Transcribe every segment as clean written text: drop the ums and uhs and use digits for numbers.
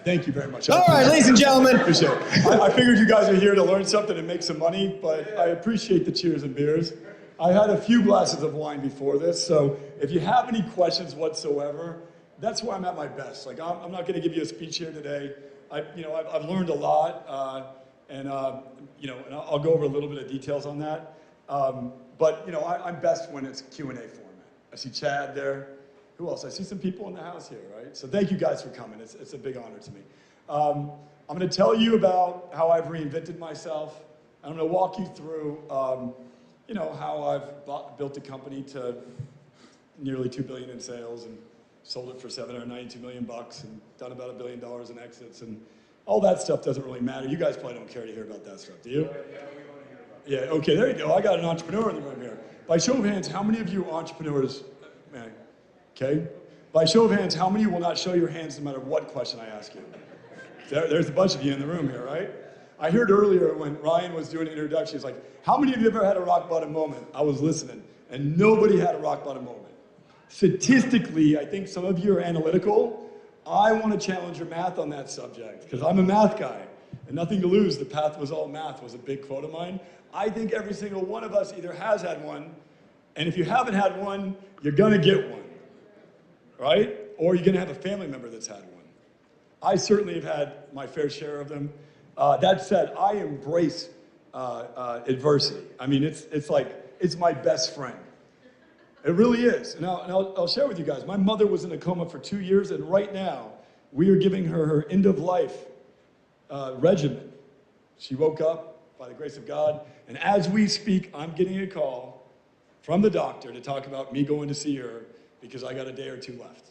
Thank you very much. All right, ladies and gentlemen. Appreciate it. I figured you guys are here to learn something and make some money, but I appreciate the cheers and beers. I had a few glasses of wine before this, so if you have any questions whatsoever, that's where I'm at my best. Like, I'm not going to give you a speech here today. I've learned a lot, and I'll go over a little bit of details on that. But I'm best when it's Q&A format. I see Chad there. Who else? I see some people in the house here, right? So thank you guys for coming. It's a big honor to me. I'm going to tell you about how I've reinvented myself. I'm going to walk you through, how I've built a company to nearly $2 billion in sales and sold it for $792 million and done about $1 billion in exits, and all that stuff doesn't really matter. You guys probably don't care to hear about that stuff, do you? Yeah, we want to hear about it. Yeah, okay, there you go. I got an entrepreneur in the room here. By show of hands, how many of you entrepreneurs, man, okay? By show of hands, how many will not show your hands no matter what question I ask you? There's a bunch of you in the room here, right? I heard earlier when Ryan was doing an introduction, he's like, how many of you ever had a rock bottom moment? I was listening, and nobody had a rock bottom moment. Statistically, I think some of you are analytical. I want to challenge your math on that subject, because I'm a math guy, and nothing to lose. The path was all math was a big quote of mine. I think every single one of us either has had one, and if you haven't had one, you're going to get one, right? Or you're going to have a family member that's had one. I certainly have had my fair share of them. That said, I embrace adversity. I mean, it's my best friend. It really is. And I'll share with you guys, my mother was in a coma for 2 years, and right now, we are giving her end-of-life regimen. She woke up, by the grace of God, and as we speak, I'm getting a call from the doctor to talk about me going to see her because I got a day or two left.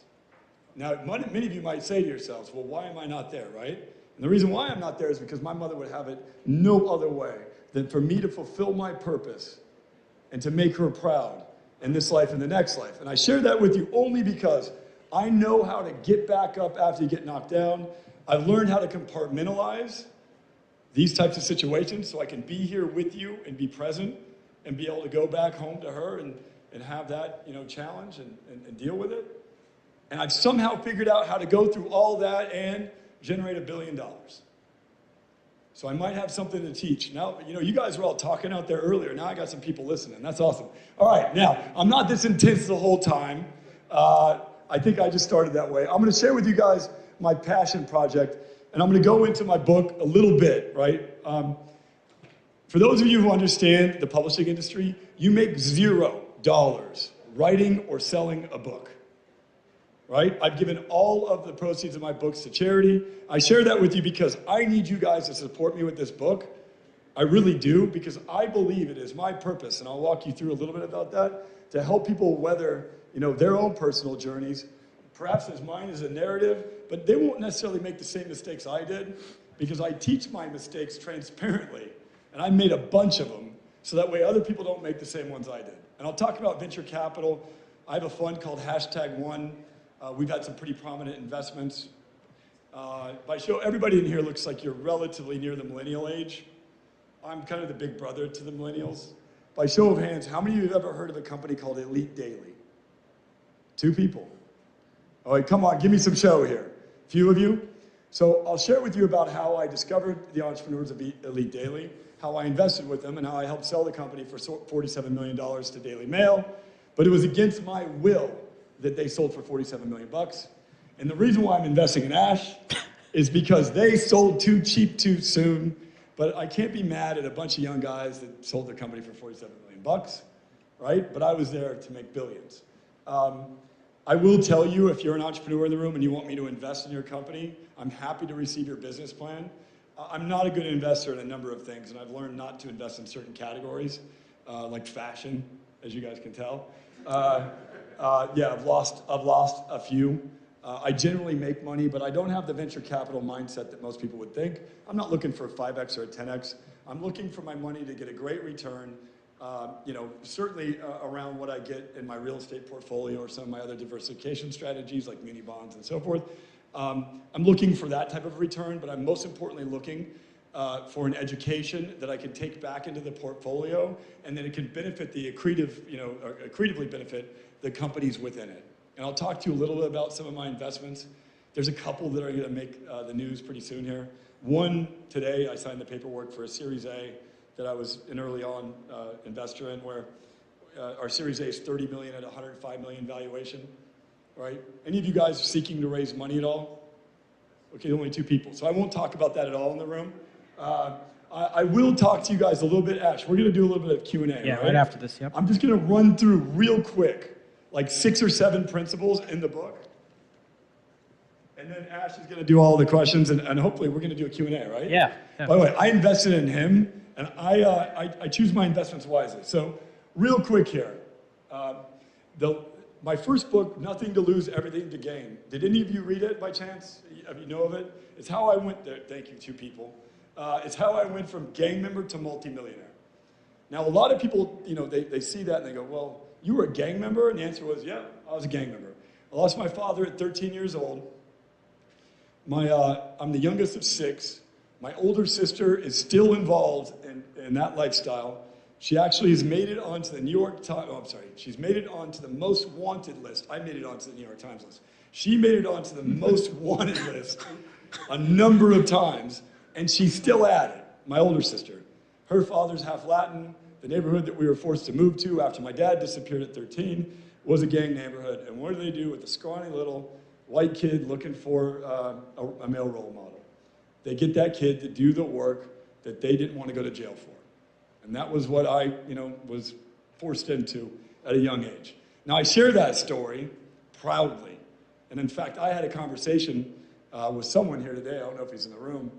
Now, many of you might say to yourselves, well, why am I not there, right? And the reason why I'm not there is because my mother would have it no other way than for me to fulfill my purpose and to make her proud in this life and the next life. And I share that with you only because I know how to get back up after you get knocked down. I've learned how to compartmentalize these types of situations so I can be here with you and be present and be able to go back home to her and have that challenge and deal with it. And I've somehow figured out how to go through all that and generate $1 billion. So I might have something to teach. Now, you guys were all talking out there earlier. Now I got some people listening. That's awesome. All right, now, I'm not this intense the whole time. I think I just started that way. I'm going to share with you guys my passion project, and I'm going to go into my book a little bit, right? For those of you who understand the publishing industry, you make $0 writing or selling a book. Right? I've given all of the proceeds of my books to charity. I share that with you because I need you guys to support me with this book. I really do, because I believe it is my purpose, and I'll walk you through a little bit about that, to help people weather, their own personal journeys. Perhaps as mine is a narrative, but they won't necessarily make the same mistakes I did, because I teach my mistakes transparently, and I made a bunch of them, so that way other people don't make the same ones I did. And I'll talk about venture capital. I have a fund called #1. We've had some pretty prominent investments. Everybody in here looks like you're relatively near the millennial age. I'm kind of the big brother to the millennials. By show of hands, how many of you have ever heard of a company called Elite Daily? 2 people. All right, come on, give me some show here. A few of you. So I'll share with you about how I discovered the entrepreneurs of Elite Daily, how I invested with them, and how I helped sell the company for $47 million to Daily Mail. But it was against my will that they sold for $47 million. And the reason why I'm investing in Ash is because they sold too cheap too soon. But I can't be mad at a bunch of young guys that sold their company for $47 million, right? But I was there to make billions. I will tell you, if you're an entrepreneur in the room and you want me to invest in your company, I'm happy to receive your business plan. I'm not a good investor in a number of things, and I've learned not to invest in certain categories, like fashion, as you guys can tell. Yeah, I've lost a few. I generally make money, but I don't have the venture capital mindset that most people would think. I'm not looking for a 5X or a 10X. I'm looking for my money to get a great return, certainly around what I get in my real estate portfolio or some of my other diversification strategies like muni bonds and so forth. I'm looking for that type of return, but I'm most importantly looking for an education that I can take back into the portfolio, and then it can benefit the accretively benefit the companies within it. And I'll talk to you a little bit about some of my investments. There's a couple that are going to make the news pretty soon here. One, today, I signed the paperwork for a Series A that I was an early on investor in, where our Series A is $30 million at $105 million valuation, right? Any of you guys seeking to raise money at all? Okay, only 2 people. So I won't talk about that at all in the room. I will talk to you guys a little bit. Ash, we're going to do a little bit of Q&A, Yeah, right after this, yep. I'm just going to run through real quick, like 6 or 7 principles in the book. And then Ash is going to do all the questions, and hopefully we're going to do a Q&A, right? Yeah. By the way, I invested in him, and I choose my investments wisely. So real quick here. My first book, Nothing to Lose, Everything to Gain. Did any of you read it by chance? Have you know of it? It's how I went there. Thank you, 2 people. It's how I went from gang member to multimillionaire. Now, a lot of people, they see that and they go, well, you were a gang member? And the answer was, yeah, I was a gang member. I lost my father at 13 years old. I'm the youngest of 6. My older sister is still involved in that lifestyle. She actually has made it onto the New York Times, she's made it onto the most wanted list. I made it onto the New York Times list. She made it onto the most wanted list a number of times, and she's still at it, my older sister. Her father's half Latin. The neighborhood that we were forced to move to after my dad disappeared at 13 was a gang neighborhood. And what do they do with the scrawny little white kid looking for a male role model? They get that kid to do the work that they didn't want to go to jail for. And that was what I, was forced into at a young age. Now, I share that story proudly. And in fact, I had a conversation with someone here today, I don't know if he's in the room,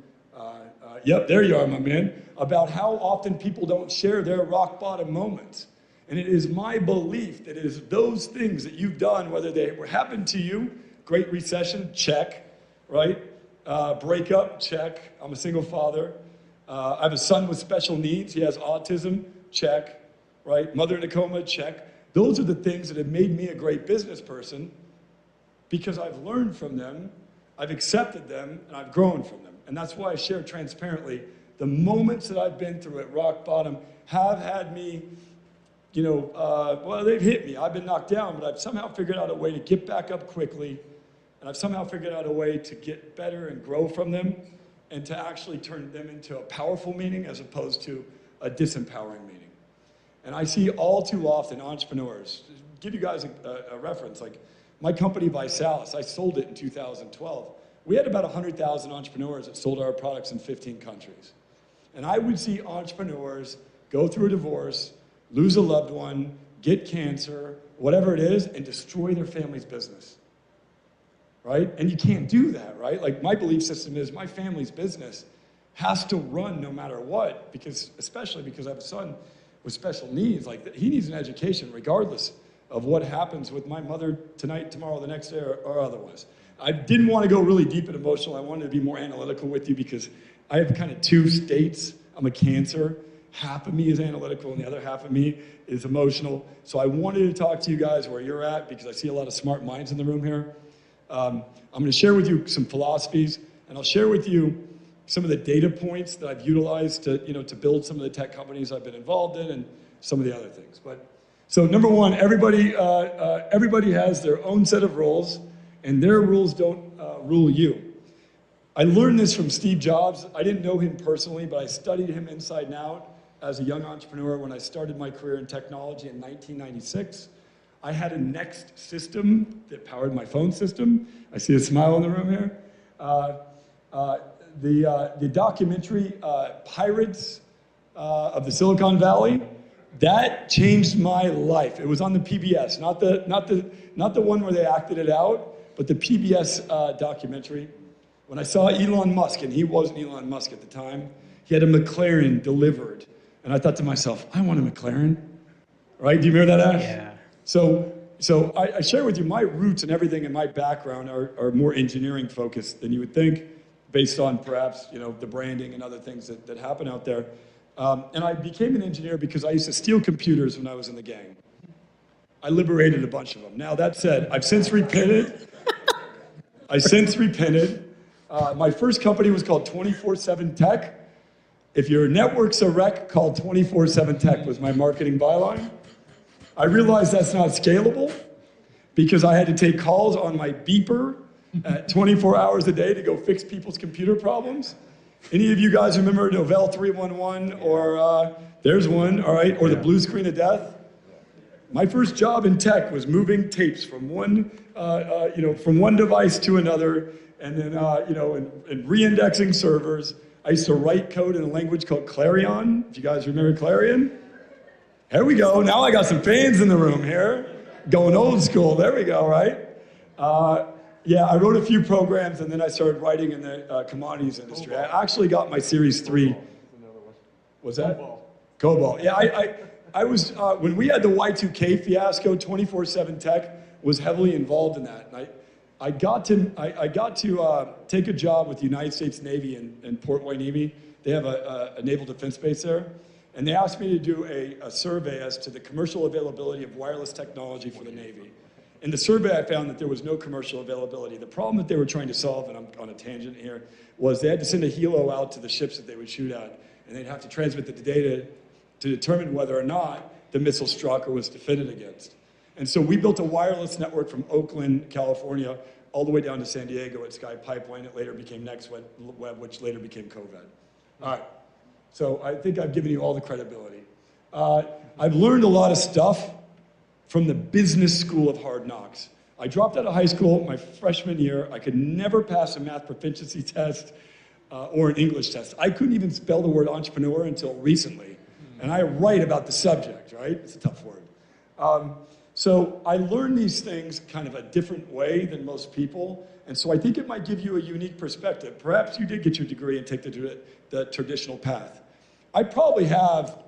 yep, there you are, my man, about how often people don't share their rock bottom moments. And it is my belief that it is those things that you've done, whether they were happened to you, Great Recession, check, right? Breakup, check. I'm a single father. I have a son with special needs. He has autism, check, right? Mother in a coma, check. Those are the things that have made me a great business person because I've learned from them, I've accepted them, and I've grown from them. And that's why I share transparently the moments that I've been through at rock bottom have had me, well, they've hit me. I've been knocked down, but I've somehow figured out a way to get back up quickly, and I've somehow figured out a way to get better and grow from them, and to actually turn them into a powerful meaning as opposed to a disempowering meaning. And I see all too often entrepreneurs, give you guys a reference, like my company Visalis, I sold it in 2012. We had about 100,000 entrepreneurs that sold our products in 15 countries. And I would see entrepreneurs go through a divorce, lose a loved one, get cancer, whatever it is, and destroy their family's business. Right? And you can't do that, right? Like my belief system is my family's business has to run no matter what, especially because I have a son with special needs. Like he needs an education regardless of what happens with my mother tonight, tomorrow, the next day, or otherwise. I didn't want to go really deep and emotional. I wanted to be more analytical with you because I have kind of 2 states. I'm a Cancer. Half of me is analytical and the other half of me is emotional. So I wanted to talk to you guys where you're at because I see a lot of smart minds in the room here. I'm going to share with you some philosophies, and I'll share with you some of the data points that I've utilized to build some of the tech companies I've been involved in and some of the other things. So number 1, everybody has their own set of rules, and their rules don't rule you. I learned this from Steve Jobs. I didn't know him personally, but I studied him inside and out as a young entrepreneur when I started my career in technology in 1996. I had a Next system that powered my phone system. I see a smile in the room here. The documentary Pirates of the Silicon Valley, that changed my life. It was on the PBS, not the one where they acted it out, but the PBS documentary. When I saw Elon Musk, and he wasn't Elon Musk at the time, he had a McLaren delivered, and I thought to myself, I want a McLaren, right? Do you remember that, Ash? Yeah. So I share with you my roots and everything in my background are more engineering focused than you would think, based on perhaps the branding and other things that happen out there. And I became an engineer because I used to steal computers when I was in the gang. I liberated a bunch of them. Now that said, I've since repented. My first company was called 24/7 Tech. If your network's a wreck, call 24/7 Tech was my marketing byline. I realized that's not scalable because I had to take calls on my beeper at 24 hours a day to go fix people's computer problems? Any of you guys remember Novell 311 or there's one, all right, or the blue screen of death? My first job in tech was moving tapes from one device to another, and then and re-indexing servers. I used to write code in a language called Clarion. If you guys remember Clarion, here we go. Now I got some fans in the room here, going old school. There we go, right? Yeah, I wrote a few programs, and then I started writing in the commodities industry. I actually got my Series 3. What's that? Cobalt. Yeah, I was, when we had the Y2K fiasco, 24/7 Tech was heavily involved in that. And I got to take a job with the United States Navy in Port Hueneme. They have a naval defense base there. And they asked me to do a survey as to the commercial availability of wireless technology for the Navy. In the survey, I found that there was no commercial availability. The problem that they were trying to solve, and I'm on a tangent here, was they had to send a helo out to the ships that they would shoot at, and they'd have to transmit the data to determine whether or not the missile struck or was defended against. And so we built a wireless network from Oakland, California, all the way down to San Diego at Sky Pipeline. It later became NextWeb, which later became CoVed. All right, so I think I've given you all the credibility. I've learned a lot of stuff from the business school of hard knocks. I dropped out of high school my freshman year. I could never pass a math proficiency test or an English test. I couldn't even spell the word entrepreneur until recently. And I write about the subject, right? It's a tough word. So I learned these things kind of a different way than most people. And so I think it might give you a unique perspective. Perhaps you did get your degree and take the traditional path. I probably have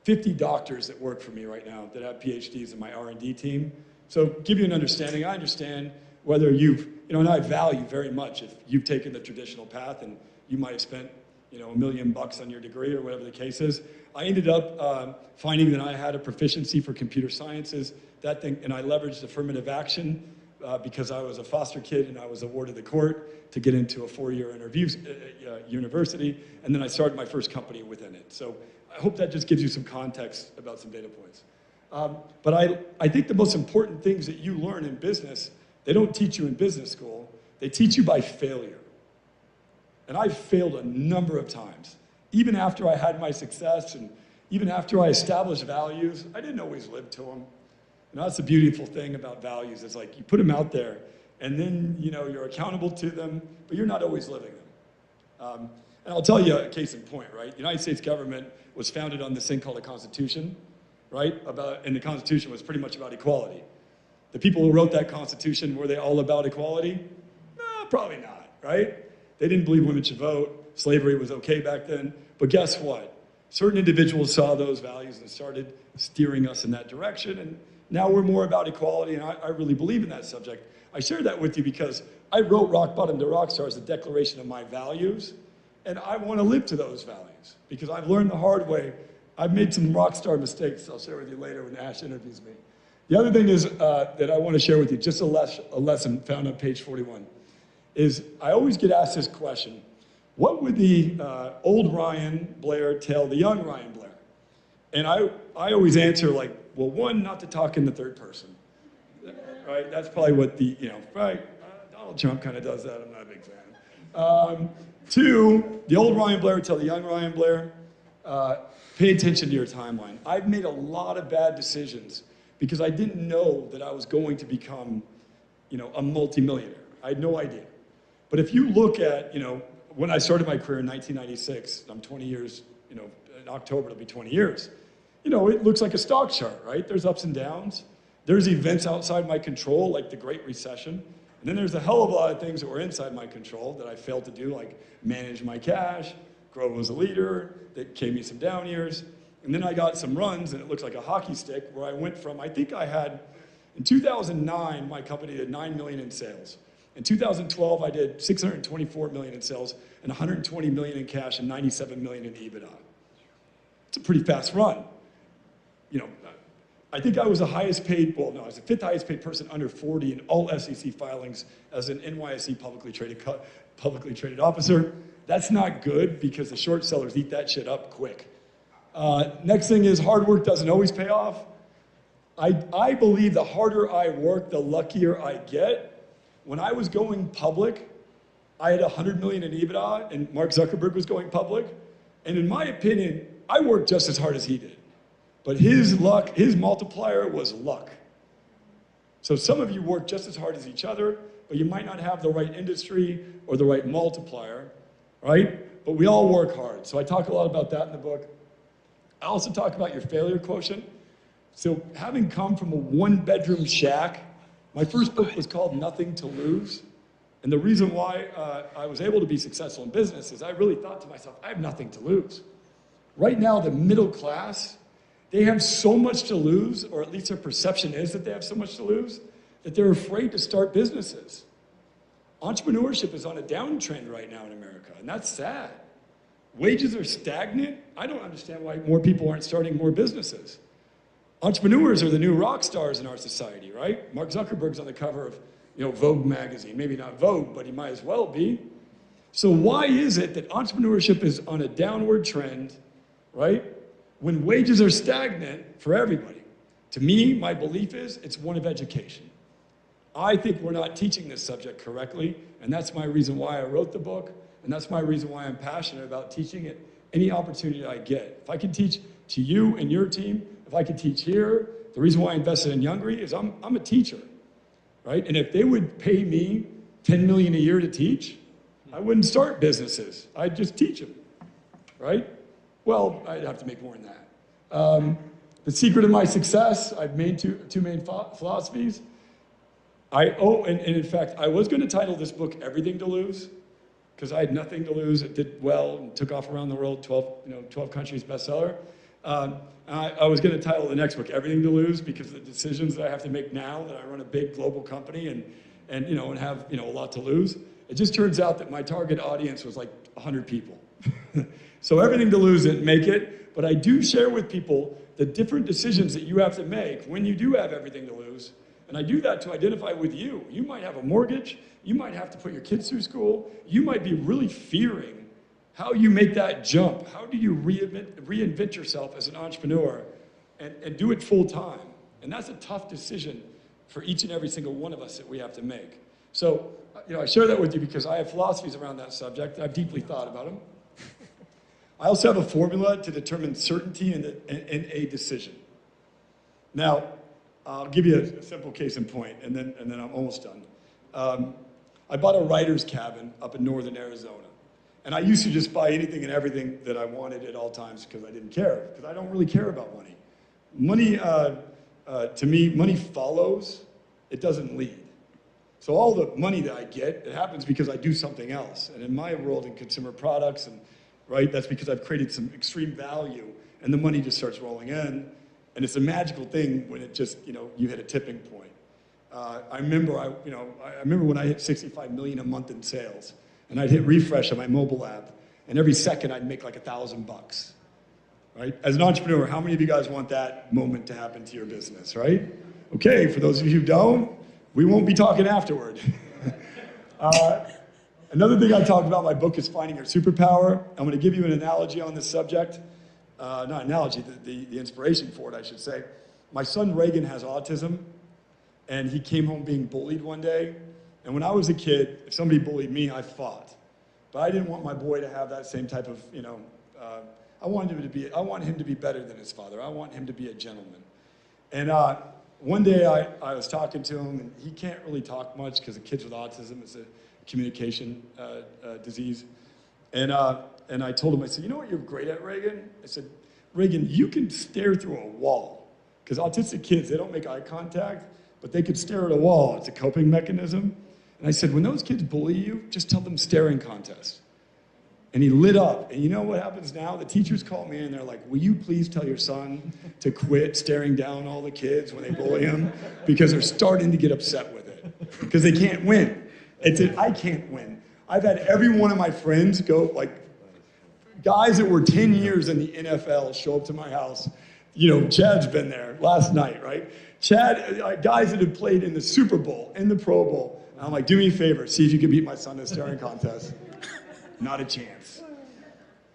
50 doctors that work for me right now that have PhDs in my R&D team. So give you an understanding. I understand whether and I value very much if you've taken the traditional path and you might have spent, $1 million on your degree or whatever the case is. I ended up finding that I had a proficiency for computer sciences, and I leveraged affirmative action because I was a foster kid and I was awarded the court to get into a 4-year university, and then I started my first company within it. So I hope that just gives you some context about some data points. But I think the most important things that you learn in business, they don't teach you in business school, they teach you by failure. And I've failed a number of times. Even after I had my success and even after I established values, I didn't always live to them. That's the beautiful thing about values. It's like you put them out there and then you're accountable to them, but you're not always living them. And I'll tell you a case in point, right? The United States government was founded on this thing called a Constitution, right? And the Constitution was pretty much about equality. The people who wrote that Constitution, were they all about equality? No, probably not, right? They didn't believe women should vote. Slavery was okay back then. But guess what? Certain individuals saw those values and started steering us in that direction. And now we're more about equality, and I really believe in that subject. I share that with you because I wrote Rock Bottom to Rockstar as a declaration of my values, and I want to live to those values because I've learned the hard way. I've made some rockstar mistakes I'll share with you later when Ash interviews me. The other thing is that I want to share with you, just a lesson found on page 41, is I always get asked this question: what would the old Ryan Blair tell the young Ryan Blair? And I always answer like, well, one, not to talk in the third person, right? That's probably what Donald Trump kind of does that. I'm not a big fan. Two, the old Ryan Blair would tell the young Ryan Blair, pay attention to your timeline. I've made a lot of bad decisions because I didn't know that I was going to become, a multimillionaire. I had no idea. But if you look at, when I started my career in 1996, I'm 20 years, in October it'll be 20 years. It looks like a stock chart, right? There's ups and downs. There's events outside my control, like the Great Recession. And then there's a hell of a lot of things that were inside my control that I failed to do, like manage my cash, grow as a leader, that gave me some down years. And then I got some runs, and it looks like a hockey stick, where I went from, in 2009, my company did $9 million in sales. In 2012, I did $624 million in sales and $120 million in cash and $97 million in EBITDA. It's a pretty fast run. I think I was I was the 5th highest paid person under 40 in all SEC filings as an NYSE publicly traded officer. That's not good because the short sellers eat that shit up quick. Next thing is hard work doesn't always pay off. I believe the harder I work, the luckier I get. When I was going public, I had 100 million in EBITDA, and Mark Zuckerberg was going public. And in my opinion, I worked just as hard as he did. But his multiplier was luck. So some of you work just as hard as each other, but you might not have the right industry or the right multiplier, right? But we all work hard. So I talk a lot about that in the book. I also talk about your failure quotient. So having come from a one-bedroom shack, my first book was called Nothing to Lose. And the reason why I was able to be successful in business is I really thought to myself, I have nothing to lose. Right now, the middle class, they have so much to lose, or at least their perception is that they have so much to lose, that they're afraid to start businesses. Entrepreneurship is on a downtrend right now in America, and that's sad. Wages are stagnant. I don't understand why more people aren't starting more businesses. Entrepreneurs are the new rock stars in our society, right? Mark Zuckerberg's on the cover of Vogue magazine. Maybe not Vogue, but he might as well be. So why is it that entrepreneurship is on a downward trend, right? When wages are stagnant for everybody? To me, my belief is it's one of education. I think we're not teaching this subject correctly, and that's my reason why I wrote the book, and that's my reason why I'm passionate about teaching it any opportunity I get. If I can teach to you and your team, if I can teach here, the reason why I invested in Youngery is I'm a teacher, right? And if they would pay me $10 million a year to teach, I wouldn't start businesses. I'd just teach them, right? Well, I'd have to make more than that. The secret of my success, I've made two main philosophies. And in fact, I was going to title this book Everything to Lose, because I had nothing to lose. It did well and took off around the world, 12 countries bestseller. I was going to title the next book Everything to Lose, because of the decisions that I have to make now that I run a big global company and have a lot to lose. It just turns out that my target audience was like 100 people. So Everything to Lose didn't make it, but I do share with people the different decisions that you have to make when you do have everything to lose. And I do that to identify with you. You might have a mortgage. You might have to put your kids through school. You might be really fearing how you make that jump. How do you reinvent yourself as an entrepreneur and do it full time? And that's a tough decision for each and every single one of us that we have to make. So, I share that with you because I have philosophies around that subject. I've deeply thought about them. I also have a formula to determine certainty in a decision. Now, I'll give you a simple case in point, and then I'm almost done. I bought a writer's cabin up in northern Arizona. And I used to just buy anything and everything that I wanted at all times because I didn't care, because I don't really care about money. Money, to me, money follows, it doesn't lead. So all the money that I get, it happens because I do something else. And in my world, in consumer products, that's because I've created some extreme value, and the money just starts rolling in. And it's a magical thing when it just, you hit a tipping point. I remember when I hit 65 million a month in sales, and I'd hit refresh on my mobile app, and every second I'd make like $1,000, right? As an entrepreneur, how many of you guys want that moment to happen to your business, right? Okay, for those of you who don't, we won't be talking afterward. Another thing I talk about in my book is finding your superpower. I'm going to give you an analogy on this subject. Not analogy, the inspiration for it, I should say. My son Reagan has autism, and he came home being bullied one day. And when I was a kid, if somebody bullied me, I fought. But I didn't want my boy to have that same type of, I want him to be better than his father. I want him to be a gentleman. And one day I was talking to him, and he can't really talk much because the kids with autism is a communication disease. And I told him, I said, you know what you're great at, Reagan? I said, Reagan, you can stare through a wall. Because autistic kids, they don't make eye contact, but they could stare at a wall. It's a coping mechanism. And I said, when those kids bully you, just tell them staring contest. And he lit up. And you know what happens now? The teachers call me and they're like, will you please tell your son to quit staring down all the kids when they bully him? Because they're starting to get upset with it. Because they can't win. I can't win. I've had every one of my friends go, like, guys that were 10 years in the NFL show up to my house. Chad's been there last night, right? Chad, guys that have played in the Super Bowl, in the Pro Bowl. And I'm like, do me a favor, see if you can beat my son in a staring contest. Not a chance.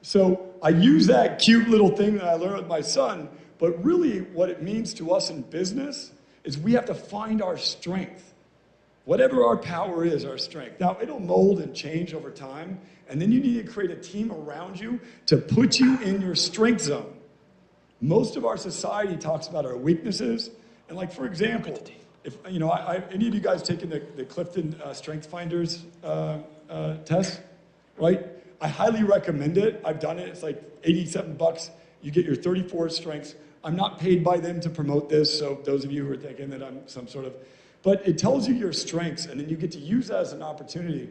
So I use that cute little thing that I learned with my son, but really what it means to us in business is we have to find our strength. Whatever our power is, our strength. Now, it'll mold and change over time, and then you need to create a team around you to put you in your strength zone. Most of our society talks about our weaknesses, and like, for example, if, you know, any of you guys taken the Clifton Strength Finders test, right? I highly recommend it. I've done it. It's like 87 bucks. You get your 34 strengths. I'm not paid by them to promote this, so those of you who are thinking that I'm some sort of, but it tells you your strengths, and then you get to use that as an opportunity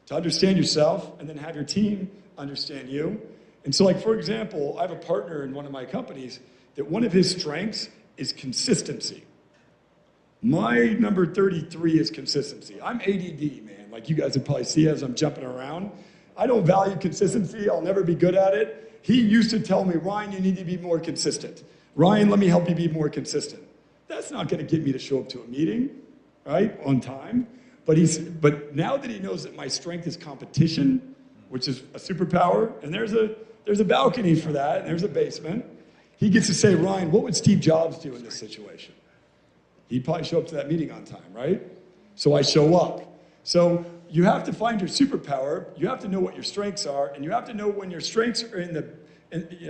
to understand yourself and then have your team understand you. And so, like, for example, I have a partner in one of my companies that one of his strengths is consistency. My number 33 is consistency. I'm ADD, man. Like you guys would probably see as I'm jumping around. I don't value consistency. I'll never be good at it. He used to tell me, Ryan, you need to be more consistent. Ryan, let me help you be more consistent. That's not going to get me to show up to a meeting, right, on time. But now that he knows that my strength is competition, which is a superpower, and there's a balcony for that, and there's a basement, he gets to say, Ryan, what would Steve Jobs do in this situation? He'd probably show up to that meeting on time, right? So I show up. So you have to find your superpower, you have to know what your strengths are, and you have to know when your strengths are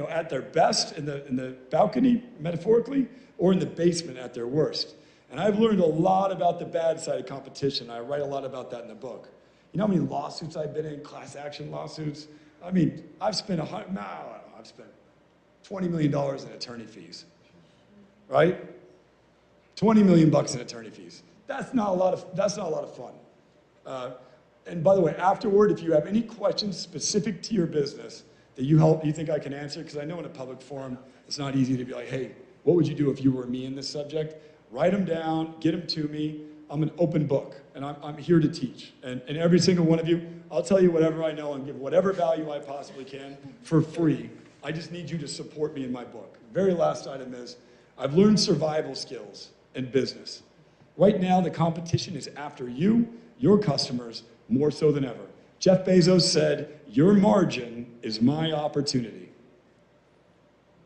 at their best in the balcony, metaphorically, or in the basement at their worst. And I've learned a lot about the bad side of competition. I write a lot about that in the book. You know how many lawsuits I've been in, class action lawsuits? I mean, I've spent I've spent $20 million in attorney fees, right? 20 million bucks in attorney fees. That's not a lot of fun. And by the way, afterward, if you have any questions specific to your business that you think I can answer, because I know in a public forum, it's not easy to be like, hey, what would you do if you were me in this subject? Write them down, get them to me. I'm an open book, and I'm here to teach. And every single one of you, I'll tell you whatever I know and give whatever value I possibly can for free. I just need you to support me in my book. Very last item is, I've learned survival skills in business. Right now, the competition is after you, your customers, more so than ever. Jeff Bezos said, your margin is my opportunity.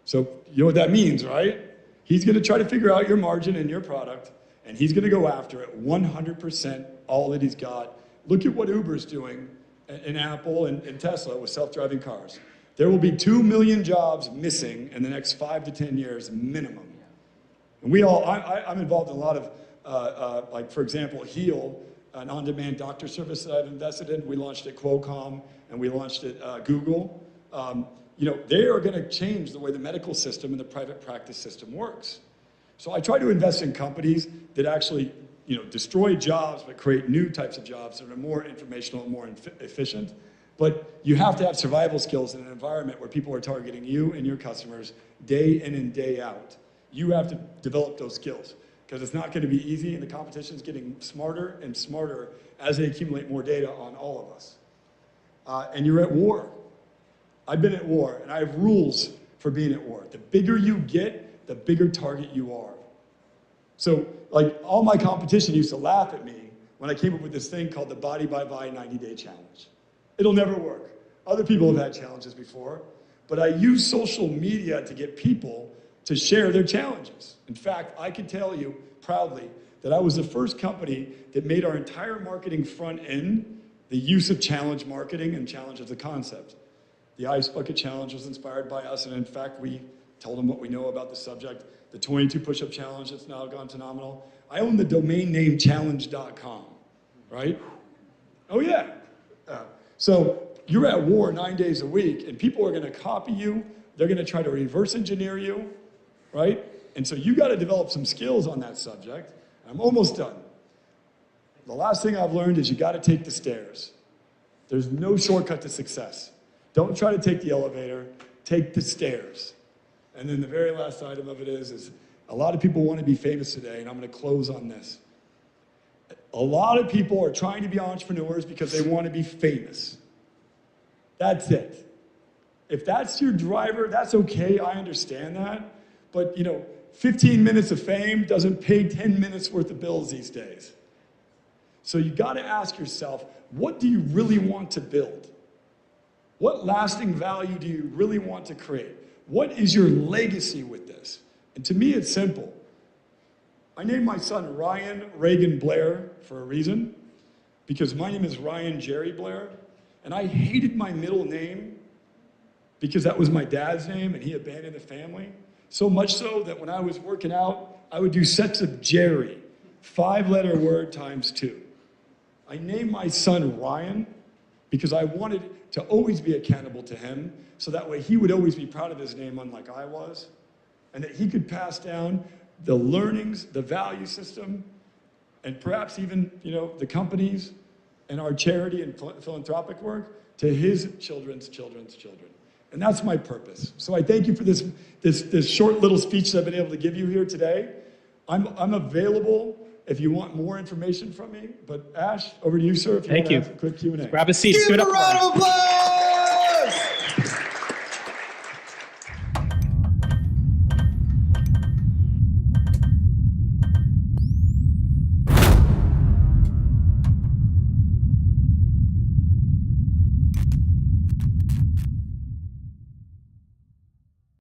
So you know what that means, right? He's gonna try to figure out your margin in your product, and he's gonna go after it 100%, all that he's got. Look at what Uber's doing, and Apple and Tesla with self-driving cars. There will be 2 million jobs missing in the next 5 to 10 years minimum. And I'm involved in a lot of, like for example, Heal, an on-demand doctor service that I've invested in. We launched at Qualcomm and we launched at Google. You know, they are going to change the way the medical system and the private practice system works. So I try to invest in companies that actually, you know, destroy jobs but create new types of jobs that are more informational and more efficient. But you have to have survival skills in an environment where people are targeting you and your customers day in and day out. You have to develop those skills because it's not going to be easy, and the competition is getting smarter and smarter as they accumulate more data on all of us. And you're at war. I've been at war, and I have rules for being at war. The bigger you get, the bigger target you are. So, like, all my competition used to laugh at me when I came up with this thing called the Body by Vi 90-Day Challenge. It'll never work. Other people have had challenges before, but I use social media to get people to share their challenges. In fact, I can tell you proudly that I was the first company that made our entire marketing front end the use of challenge marketing and challenge as a concept. The Ice Bucket Challenge was inspired by us, and in fact, we told them what we know about the subject. The 22 push-up challenge that's now gone phenomenal. I own the domain name challenge.com, right? Oh yeah. So you're at war 9 days a week, and people are gonna copy you, they're gonna try to reverse engineer you, right? And so you gotta develop some skills on that subject. I'm almost done. The last thing I've learned is you gotta take the stairs. There's no shortcut to success. Don't try to take the elevator, take the stairs. And then the very last item of it is a lot of people want to be famous today, and I'm going to close on this. A lot of people are trying to be entrepreneurs because they want to be famous. That's it. If that's your driver, that's okay, I understand that. But, you know, 15 minutes of fame doesn't pay 10 minutes worth of bills these days. So you got to ask yourself, what do you really want to build? What lasting value do you really want to create? What is your legacy with this? And to me, it's simple. I named my son Ryan Reagan Blair for a reason, because my name is Ryan Jerry Blair, and I hated my middle name because that was my dad's name and he abandoned the family. So much so that when I was working out, I would do sets of Jerry, 5-letter word times 2. I named my son Ryan because I wanted to always be accountable to him, so that way he would always be proud of his name unlike I was, and that he could pass down the learnings, the value system, and perhaps even, the companies and our charity and philanthropic work to his children's children's children. And that's my purpose. So I thank you for this short little speech that I've been able to give you here today. I'm available if you want more information from me. But Ash, over to you, sir, if you want to have a quick Q&A. Grab a seat. Give Scoot him up. a round of applause!